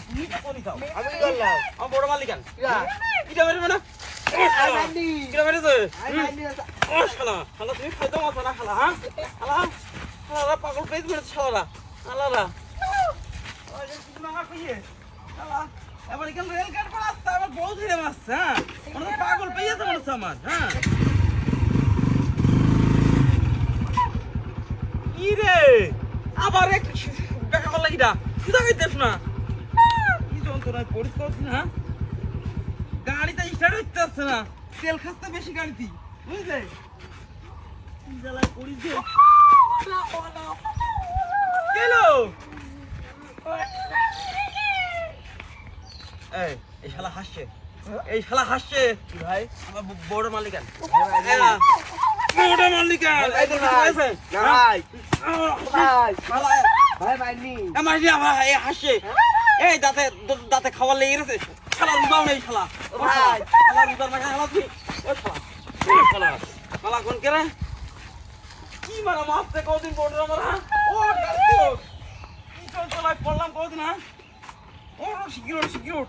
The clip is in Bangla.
তুমি তো করি দাও আমি কি করলাম আমার বড় মালিকান ইয়া এটা মেরে না আই মানি কিরা মেরেছে আই মানি ও শালা শালা তুমি খাইতে মাছ না শালা হ্যাঁ শালা শালা পাগল পেয়ে মেরেছে শালা শালা ওই যে তুমি আমার কইয়ে শালা এবার এখানে রেল কাট পড়া আসছে আমার বউ ধরে মাছ হ্যাঁ মানে পাগল পেয়ে তো মনে আমার হ্যাঁ কি রে আবার এক বেকা কল লাগিটা কিটা কইতেছ না কি যন্ত্রণা পরিষ্কার হচ্ছে না গাড়িটা স্টার্ট হচ্ছে আসছে না তেল খাচ্ছে বেশি গাড়িতে বুঝলে কি জ্বালায় পড়িছে কেলো এই শালা হাসছে এই শালা হাসছে কি ভাই আমার বড় মালিকান হ্যাঁ বড় মালিকান এই তো ভাই ভাই ভাই শালা ভাই মানি আমার এই হাসছে এই দাঁতে দাঁতে খাবার লেগে গেছে শালা রুদাও নেই শালা ভাই শালা রুদার মাঝে শালা তুই ও শালা শালা শালা কোন কেরে কি মারা মারতে কদিন বড় মারা ও গাড়ি কি চল চলাই পড়লাম কদিন হ্যাঁ ও সিকিউর